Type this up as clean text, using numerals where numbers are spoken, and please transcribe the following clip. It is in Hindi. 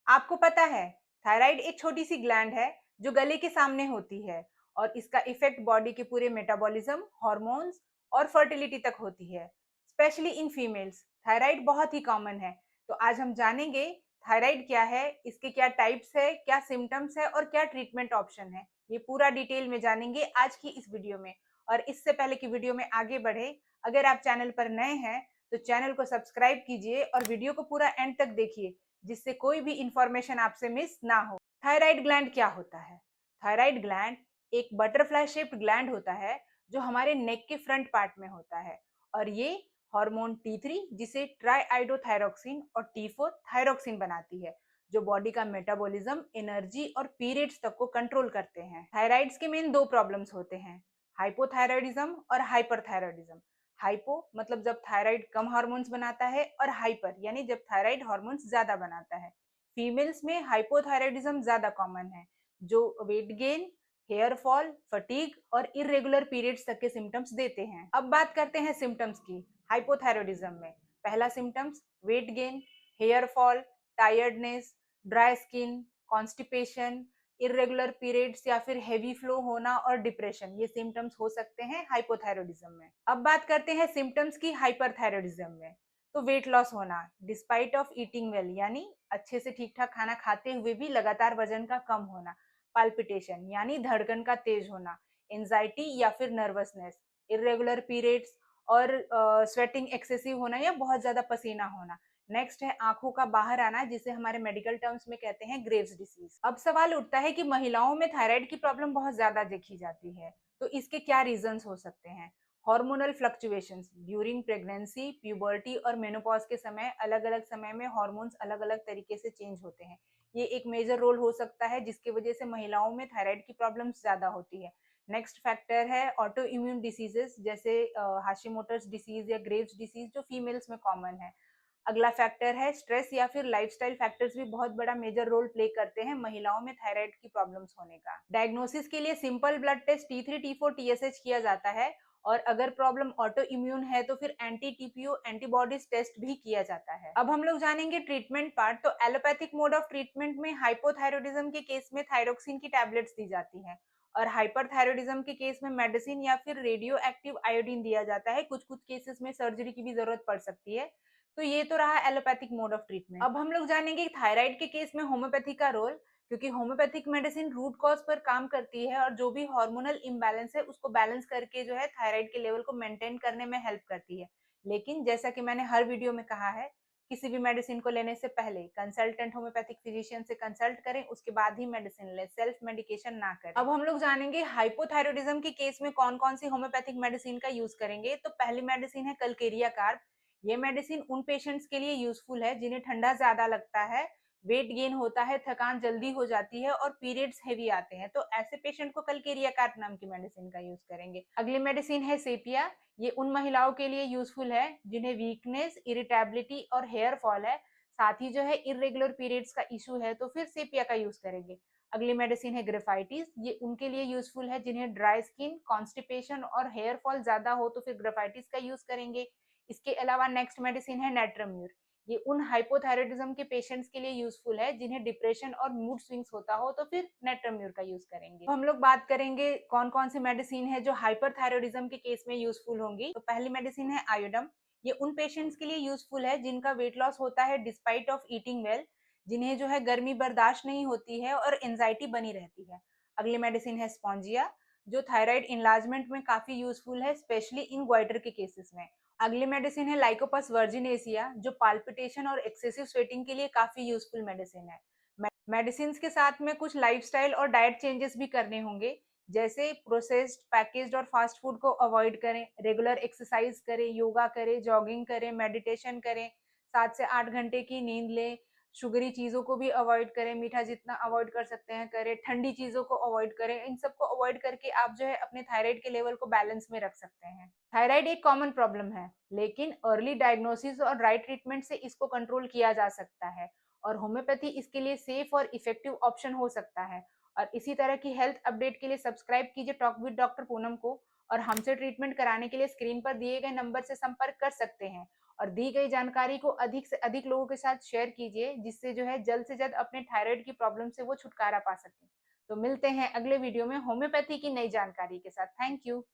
आपको पता है, थायराइड एक छोटी सी ग्लैंड है जो गले के सामने होती है और इसका इफेक्ट बॉडी के पूरे मेटाबॉलिज्म, हॉर्मोन्स और फर्टिलिटी तक होती है। स्पेशली इन फीमेल्स थायराइड बहुत ही कॉमन है। तो आज हम जानेंगे थायराइड क्या है, इसके क्या टाइप्स है, क्या सिम्टम्स है और क्या ट्रीटमेंट ऑप्शन है। ये पूरा डिटेल में जानेंगे आज की इस वीडियो में। और इससे पहले की वीडियो में आगे बढ़े, अगर आप चैनल पर नए हैं तो चैनल को सब्सक्राइब कीजिए और वीडियो को पूरा एंड तक देखिए, जिससे कोई भी इंफॉर्मेशन आपसे मिस ना हो। थायराइड ग्लैंड क्या होता है? थायराइड ग्लैंड एक बटरफ्लाई शेप्ड ग्लैंड होता है जो हमारे नेक के फ्रंट पार्ट में होता है और ये हार्मोन T3 जिसे ट्राईआइडोथायरोक्सिन और T4 थायरोक्सिन बनाती है, जो बॉडी का मेटाबॉलिज्म, एनर्जी और पीरियड्स तक को कंट्रोल करते हैं। थायराइड्स के मेन दो प्रॉब्लम्स होते हैं, हाइपोथायराइडिज्म और हाइपरथायराइडिज्म। हाइपो मतलब जब थायराइड कम हार्मोन्स बनाता है और हाइपर यानी जब थायराइड हार्मोन्स ज्यादा बनाता है। फीमेल्स में हाइपोथायराइडिज्म ज्यादा कॉमन है, जो weight gain, hair fall, fatigue और इरेगुलर पीरियड्स तक के सिम्टम्स देते हैं। अब बात करते हैं सिम्टम्स की। हाइपोथायराइडिज्म में पहला symptoms weight gain, hair fall, tiredness, dry skin, constipation, irregular periods या फिर हेवी फ्लो होना और डिप्रेशन, ये सिम्टम्स हो सकते हैं हाइपोथायराइडिज्म में। अब बात करते हैं सिम्टम्स की हाइपरथायराइडिज्म में। तो वेट लॉस होना डिस्पाइट ऑफ ईटिंग वेल, यानी अच्छे से ठीक ठाक खाना खाते हुए भी लगातार वजन का कम होना। पाल्पिटेशन यानी धड़कन का तेज होना। एंजाइटी या फिर नर्वसनेस, इरेगुलर पीरियड्स और स्वेटिंग एक्सेसिव होना या बहुत ज्यादा पसीना होना। नेक्स्ट है आंखों का बाहर आना, जिसे हमारे मेडिकल टर्म्स में कहते हैं ग्रेव्स डिसीज। अब सवाल उठता है कि महिलाओं में थायराइड की प्रॉब्लम बहुत ज्यादा देखी जाती है, तो इसके क्या रीजंस हो सकते हैं? Hormonal fluctuations during pregnancy, puberty और मेनोपॉज के समय अलग अलग समय में हार्मोन्स अलग अलग तरीके से चेंज होते हैं। ये एक मेजर रोल हो सकता है जिसकी वजह से महिलाओं में थायराइड की प्रॉब्लम्स ज्यादा होती है। नेक्स्ट फैक्टर है ऑटो इम्यून डिसीजेस, जैसे हाशिमोटोस डिसीज या ग्रेव्स डिसीज, जो फीमेल्स में कॉमन है। अगला फैक्टर है स्ट्रेस या फिर लाइफस्टाइल फैक्टर्स भी बहुत बड़ा मेजर रोल प्ले करते हैं महिलाओं में थायराइड की प्रॉब्लम्स होने का। डायग्नोसिस के लिए simple blood test T3 T4 TSH किया जाता है और अगर प्रॉब्लम ऑटो इम्यून है तो फिर एंटी टीपीओ एंटीबॉडीज टेस्ट भी किया जाता है। अब हम लोग जानेंगे ट्रीटमेंट पार्ट। तो एलोपैथिक मोड ऑफ ट्रीटमेंट में हाइपोथायरोडिज्म के केस में थायरोक्सिन की टैबलेट्स दी जाती हैं और हाइपरथायरोडिज्म के केस में मेडिसिन या फिर रेडियो एक्टिव आयोडीन दिया जाता है। कुछ कुछ केसेस में सर्जरी की भी जरूरत पड़ सकती है। तो ये तो रहा एलोपैथिक मोड ऑफ ट्रीटमेंट। अब हम लोग जानेंगे थायराइड के केस में होम्योपैथी का रोल, क्योंकि होम्योपैथिक मेडिसिन रूट कॉज पर काम करती है और जो भी हार्मोनल इम्बैलेंस है उसको बैलेंस करके जो है थायराइड के लेवल को मेंटेन करने में हेल्प करती है। लेकिन जैसा कि मैंने हर वीडियो में कहा है, किसी भी मेडिसिन को लेने से पहले कंसल्टेंट होम्योपैथिक फिजिशियन से कंसल्ट करें, उसके बाद ही मेडिसिन लें, सेल्फ मेडिकेशन ना करें। अब हम लोग जानेंगे हाइपोथायरोडिज्म के केस में कौन कौन सी होम्योपैथिक मेडिसिन का यूज करेंगे। तो पहली मेडिसिन है कलकेरिया कार्ब। ये मेडिसिन उन पेशेंट्स के लिए यूजफुल है जिन्हें ठंडा ज्यादा लगता है, वेट गेन होता है, थकान जल्दी हो जाती है और पीरियड्स हेवी आते हैं, तो ऐसे पेशेंट को कलकेरिया कार्ब नाम की मेडिसिन का यूज करेंगे। अगली मेडिसिन है सेपिया। ये उन महिलाओं के लिए यूजफुल है जिन्हें वीकनेस, इरिटेबिलिटी और हेयर फॉल है, साथ ही जो है इरेगुलर पीरियड्स का इशू है, तो फिर सेपिया का यूज करेंगे। अगली मेडिसिन है ग्रेफाइटिस। ये उनके लिए यूजफुल है जिन्हें ड्राई स्किन, कॉन्स्टिपेशन और हेयर फॉल ज्यादा हो, तो फिर ग्रेफाइटिस का यूज करेंगे। इसके अलावा नेक्स्ट मेडिसिन है नेट्रम्यूर। ये उन हाइपोथायराइडिज्म के पेशेंट्स के लिए यूजफुल है जिन्हें डिप्रेशन और मूड स्विंग्स होता हो, तो फिर नेट्रम्यूर का यूज करेंगे। तो हम लोग बात करेंगे कौन कौन सी मेडिसिन है जो हाइपरथायराइडिज्म के केस में यूजफुल होंगी। तो पहली मेडिसिन है आयोडम। ये उन पेशेंट्स के लिए यूजफुल है जिनका वेट लॉस होता है डिस्पाइट ऑफ ईटिंग वेल, जिन्हें जो है गर्मी बर्दाश्त नहीं होती है और एंजाइटी बनी रहती है। अगली मेडिसिन है स्पॉन्जिया, जो थायराइड इनलार्जमेंट में काफी यूजफुल है, स्पेशली इन ग्वाइटर के केसेस में। अगली मेडिसिन है लाइकोपस वर्जिनेसिया, जो पाल्पिटेशन और एक्सेसिव स्वेटिंग के लिए काफी यूजफुल मेडिसिन है। मेडिसिन के साथ में कुछ लाइफस्टाइल और डाइट चेंजेस भी करने होंगे, जैसे प्रोसेस्ड, पैकेज्ड और फास्ट फूड को अवॉइड करें, रेगुलर एक्सरसाइज करें, योगा करें, जॉगिंग करें, मेडिटेशन करें, 7 से 8 घंटे की नींद लें, शुगरी चीजों को भी अवॉइड करें, मीठा जितना अवॉइड कर सकते हैं करें, ठंडी चीजों को अवॉइड करें। इन सबको अवॉइड करके आप जो है अपने थायराइड के लेवल को बैलेंस में रख सकते हैं। थायराइड एक कॉमन प्रॉब्लम है, लेकिन अर्ली डायग्नोसिस और राइट ट्रीटमेंट से इसको कंट्रोल किया जा सकता है और होम्योपैथी इसके लिए सेफ और इफेक्टिव ऑप्शन हो सकता है। और इसी तरह की हेल्थ अपडेट के लिए सब्सक्राइब कीजिए टॉक विद डॉक्टर पूनम को, और हमसे ट्रीटमेंट कराने के लिए स्क्रीन पर दिए गए नंबर से संपर्क कर सकते हैं। और दी गई जानकारी को अधिक से अधिक लोगों के साथ शेयर कीजिए, जिससे जो है जल्द से जल्द अपने थायराइड की प्रॉब्लम से वो छुटकारा पा सकें। तो मिलते हैं अगले वीडियो में होम्योपैथी की नई जानकारी के साथ। Thank you.